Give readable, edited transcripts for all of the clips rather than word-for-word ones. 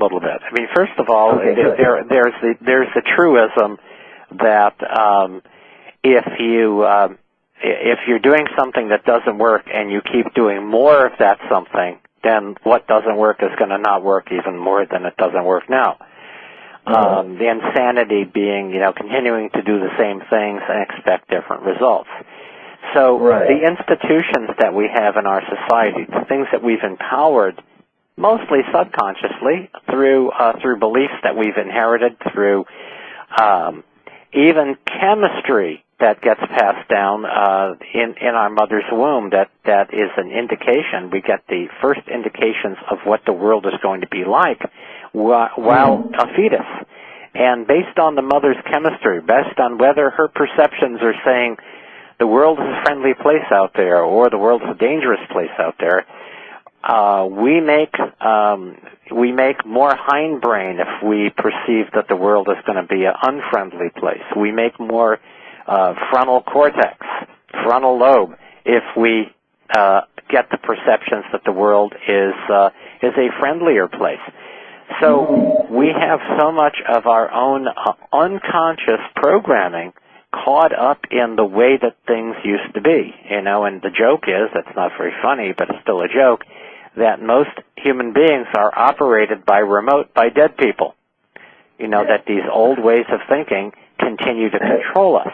a little bit. I mean, first of all, Okay, there's the truism that if you're doing something that doesn't work and you keep doing more of that something, then what doesn't work is going to not work even more than it doesn't work now. The insanity being, continuing to do the same things and expect different results. So the institutions that we have in our society, the things that we've empowered, mostly subconsciously through beliefs that we've inherited, through even chemistry that gets passed down in our mother's womb, that is an indication. We get the first indications of what the world is going to be like while a fetus. And based on the mother's chemistry, based on whether her perceptions are saying the world is a friendly place out there or the world is a dangerous place out there, we make more hindbrain if we perceive that the world is going to be an unfriendly place. We make more frontal cortex, frontal lobe, if we get the perceptions that the world is a friendlier place. So we have so much of our own unconscious programming caught up in the way that things used to be, and the joke is, it's not very funny, but it's still a joke, that most human beings are operated by dead people. That these old ways of thinking continue to control us.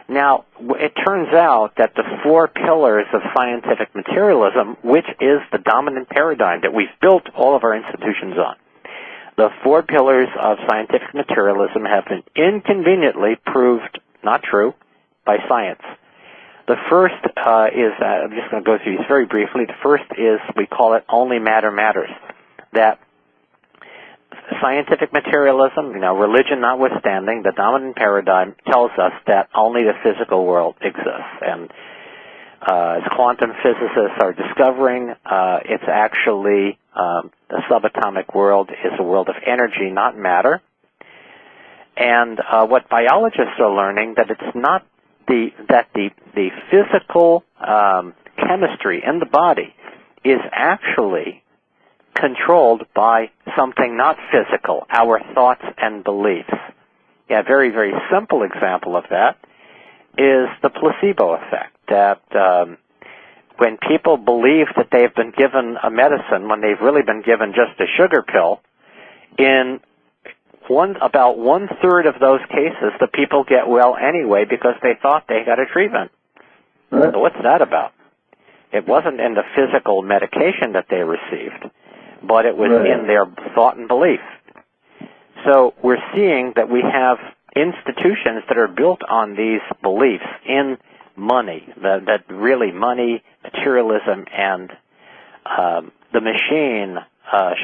Now, it turns out that the 4 pillars of scientific materialism, which is the dominant paradigm that we've built all of our institutions on, the 4 pillars of scientific materialism have been inconveniently proved not true by science. The first is, I'm just going to go through these very briefly. The first is, we call it only matter matters. That scientific materialism, religion notwithstanding, the dominant paradigm tells us that only the physical world exists. And as quantum physicists are discovering, it's actually the subatomic world is a world of energy, not matter. And what biologists are learning, that it's not that the physical chemistry in the body is actually controlled by something not physical, our thoughts and beliefs. Yeah, a very, very simple example of that is the placebo effect, that when people believe that they've been given a medicine when they've really been given just a sugar pill, in about 1/3 of those cases, the people get well anyway because they thought they got a treatment. So what's that about? It wasn't in the physical medication that they received, but it was in their thought and belief. So we're seeing that we have institutions that are built on these beliefs in money, that really money, materialism, and the machine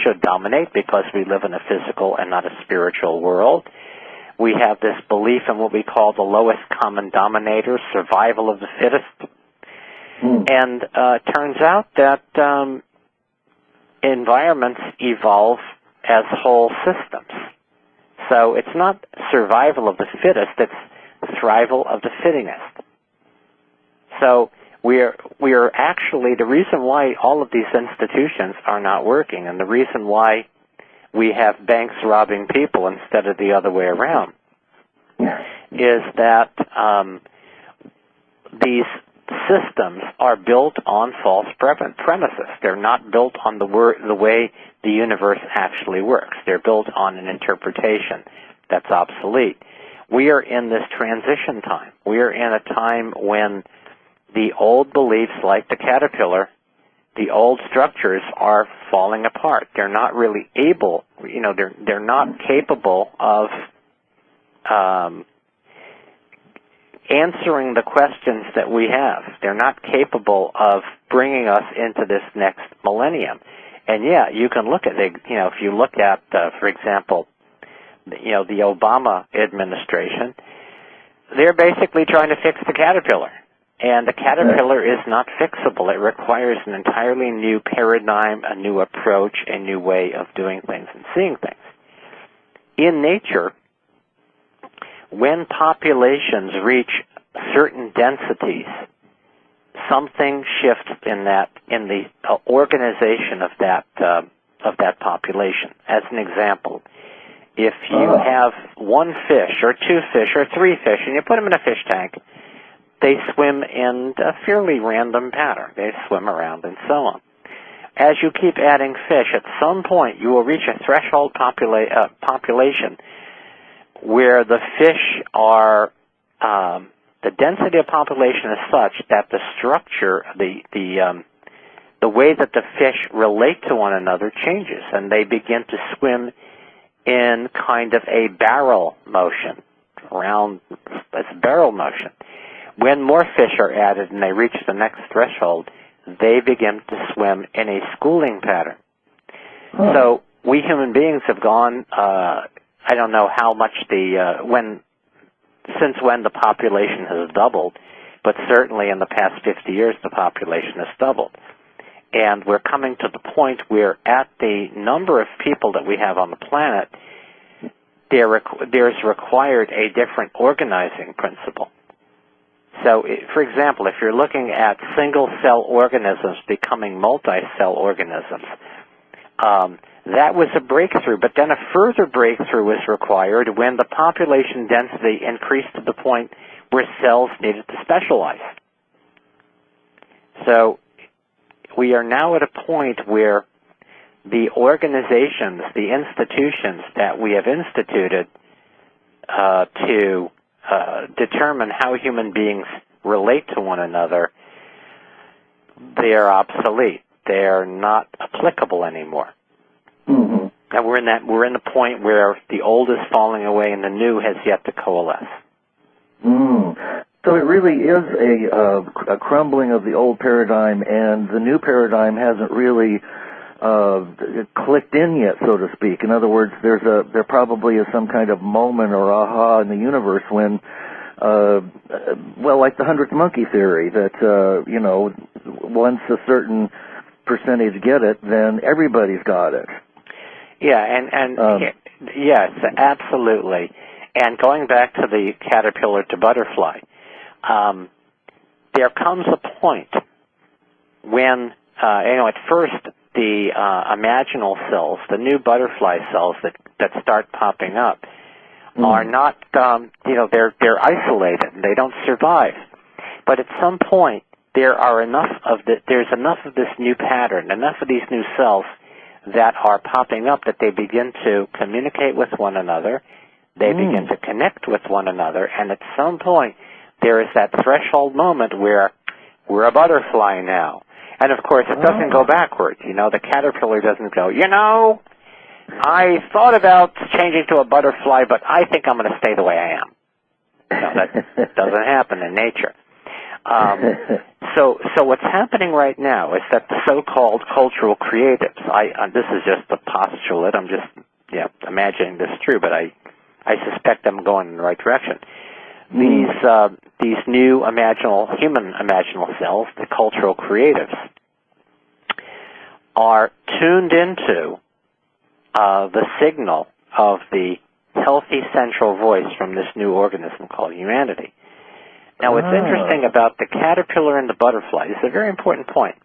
should dominate because we live in a physical and not a spiritual world. We have this belief in what we call the lowest common denominator, survival of the fittest. And it turns out that environments evolve as whole systems. So it's not survival of the fittest, it's thrival of the fittingest. So we are actually, the reason why all of these institutions are not working, and the reason why we have banks robbing people instead of the other way around, is that these systems are built on false premises. They're not built on the way the universe actually works. They're built on an interpretation that's obsolete. We are in this transition time. We are in a time when the old beliefs, like the caterpillar, the old structures are falling apart. They're not really able, they're not capable of answering the questions that we have. They're not capable of bringing us into this next millennium. And yeah, you can look at it, if you look at, for example, the Obama administration, they're basically trying to fix the caterpillar. And the caterpillar is not fixable. It requires an entirely new paradigm, a new approach, a new way of doing things and seeing things. In nature, when populations reach certain densities, something shifts in the organization of of that population. As an example, if you have one fish or two fish or three fish and you put them in a fish tank, they swim in a fairly random pattern. They swim around and so on. As you keep adding fish, at some point you will reach a threshold population where the fish are, the density of population is such that the structure, the way that the fish relate to one another changes, and they begin to swim in kind of a barrel motion, around this barrel motion. When more fish are added and they reach the next threshold, they begin to swim in a schooling pattern. So we human beings have gone, I don't know how much since when the population has doubled, but certainly in the past 50 years the population has doubled. And we're coming to the point where at the number of people that we have on the planet, there's required a different organizing principle. So, for example, if you're looking at single-cell organisms becoming multi-cell organisms, that was a breakthrough, but then a further breakthrough was required when the population density increased to the point where cells needed to specialize. So we are now at a point where the organizations, the institutions that we have instituted to determine how human beings relate to one another, they are obsolete. They are not applicable anymore. Mm-hmm. And we're in the point where the old is falling away and the new has yet to coalesce. So it really is a crumbling of the old paradigm, and the new paradigm hasn't really clicked in yet, so to speak. In other words, there probably is some kind of moment or aha in the universe when, like the 100th monkey theory, that once a certain percentage get it, then everybody's got it. Yeah, yes, absolutely. And going back to the caterpillar to butterfly, there comes a point when, at first, the imaginal cells, the new butterfly cells that start popping up, are not, they're isolated and they don't survive. But at some point, there's enough of this new pattern, enough of these new cells that are popping up that they begin to communicate with one another, they begin to connect with one another, and at some point there is that threshold moment where we're a butterfly now. And of course it doesn't go backwards. The caterpillar doesn't go, I thought about changing to a butterfly, but I think I'm going to stay the way I am. That doesn't happen in nature. So what's happening right now is that the so-called cultural creatives, this is just a postulate, I'm just imagining this true, but I suspect I'm going in the right direction. These new human imaginal cells, the cultural creatives, are tuned into the signal of the healthy central voice from this new organism called humanity. Now, what's interesting about the caterpillar and the butterfly, this is a very important point,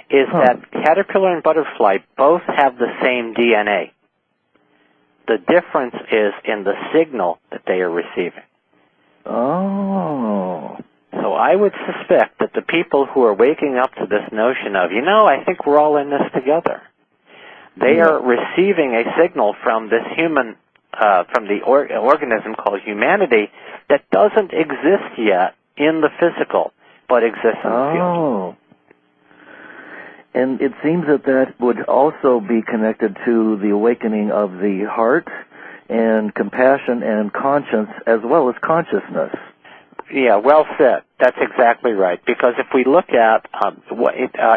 is that caterpillar and butterfly both have the same DNA. The difference is in the signal that they are receiving. So I would suspect that the people who are waking up to this notion of, I think we're all in this together, they are receiving a signal from this human, from the organism called humanity that doesn't exist yet in the physical, but exists in the field. And it seems that would also be connected to the awakening of the heart and compassion and conscience as well as consciousness. Yeah, well said. That's exactly right. Because if we look at,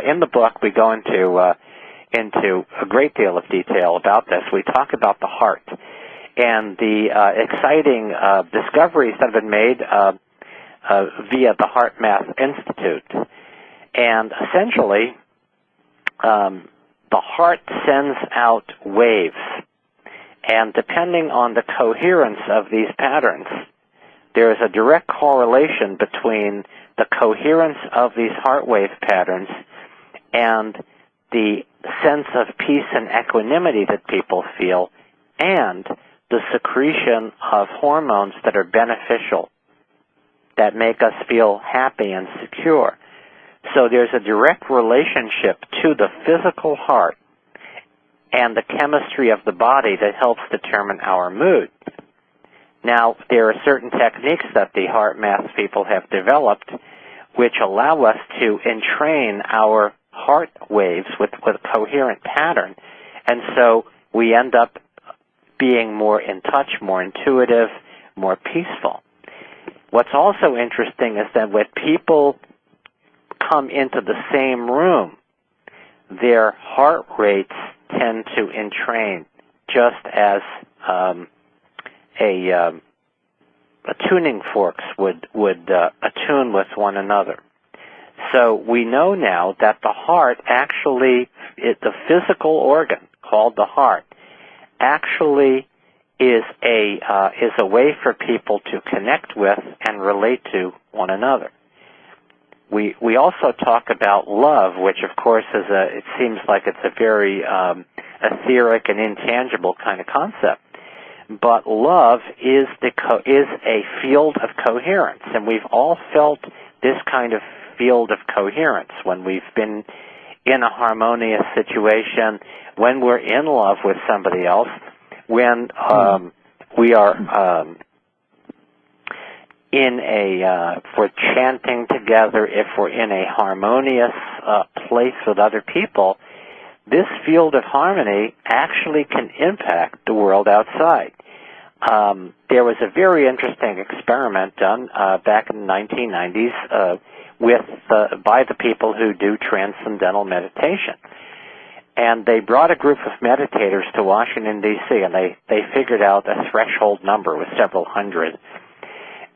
in the book we go into a great deal of detail about this. We talk about the heart and the exciting discoveries that have been made via the Heart Math Institute. And essentially, the heart sends out waves. And depending on the coherence of these patterns, there is a direct correlation between the coherence of these heart wave patterns and the sense of peace and equanimity that people feel, and the secretion of hormones that are beneficial, that make us feel happy and secure. So there's a direct relationship to the physical heart and the chemistry of the body that helps determine our mood. Now, there are certain techniques that the heart math people have developed which allow us to entrain our heart waves with a coherent pattern, and so we end up being more in touch, more intuitive, more peaceful. What's also interesting is that when people come into the same room, their heart rates tend to entrain, just as tuning forks would attune with one another. So we know now that the heart actually, the physical organ called the heart, actually is a way for people to connect with and relate to one another. We also talk about love, which of course it seems like it's a very etheric and intangible kind of concept. But love is a field of coherence, and we've all felt this kind of field of coherence when we've been in a harmonious situation, when we're in love with somebody else, when we are if we're chanting together, if we're in a harmonious place with other people. This field of harmony actually can impact the world outside. There was a very interesting experiment done back in the 1990s by the people who do transcendental meditation. And they brought a group of meditators to Washington, D.C., and they figured out a threshold number with several hundred.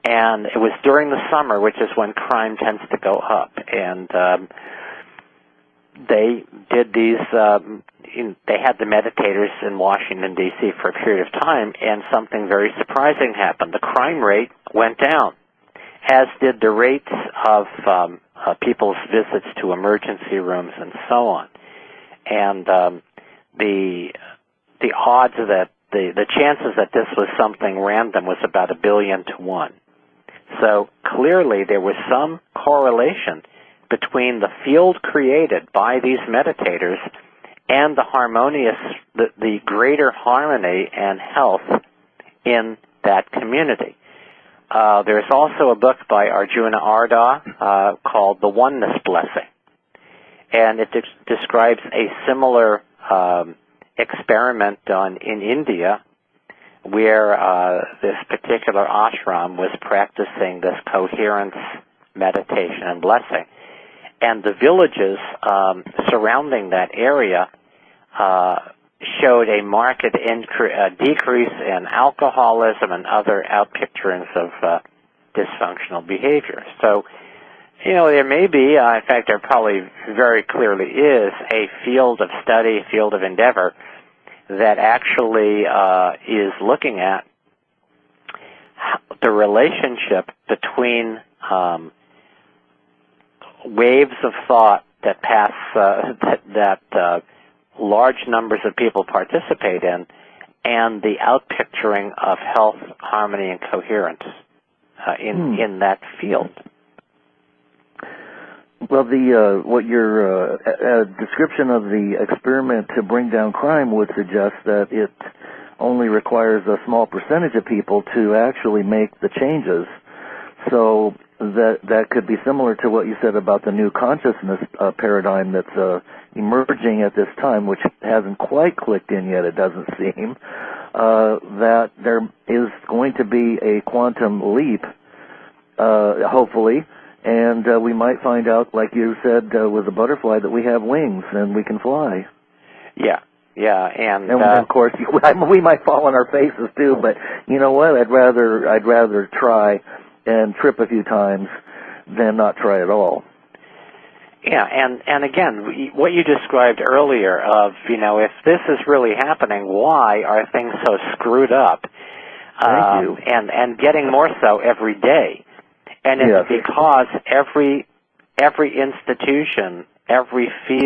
And it was during the summer, which is when crime tends to go up. And they did these, they had the meditators in Washington, D.C. for a period of time, and something very surprising happened. The crime rate went down, as did the rates of people's visits to emergency rooms and so on. And the odds that, the chances that this was something random was about 1 billion to 1. So clearly there was some correlation between the field created by these meditators and the harmonious, the greater harmony and health in that community. There's also a book by Arjuna Ardha called The Oneness Blessing, and it describes a similar experiment done in India where this particular ashram was practicing this coherence, meditation, and blessing. And the villages surrounding that area showed a marked decrease in alcoholism and other outpicturings of dysfunctional behavior. So, there may be, in fact, there probably very clearly is a field of study, field of endeavor that actually is looking at the relationship between waves of thought that pass, that large numbers of people participate in, and the outpicturing of health, harmony, and coherence in that field. Well, what your description of the experiment to bring down crime would suggest that it only requires a small percentage of people to actually make the changes. So that could be similar to what you said about the new consciousness paradigm that's emerging at this time, which hasn't quite clicked in yet, it doesn't seem, that there is going to be a quantum leap, hopefully, and we might find out, like you said with the butterfly, that we have wings and we can fly. Yeah, and of course we might fall on our faces too. But you know what? I'd rather try and trip a few times than not try at all. Yeah, and again, what you described earlier of if this is really happening, why are things so screwed up? Thank you. And getting more so every day. And it's because every institution, every field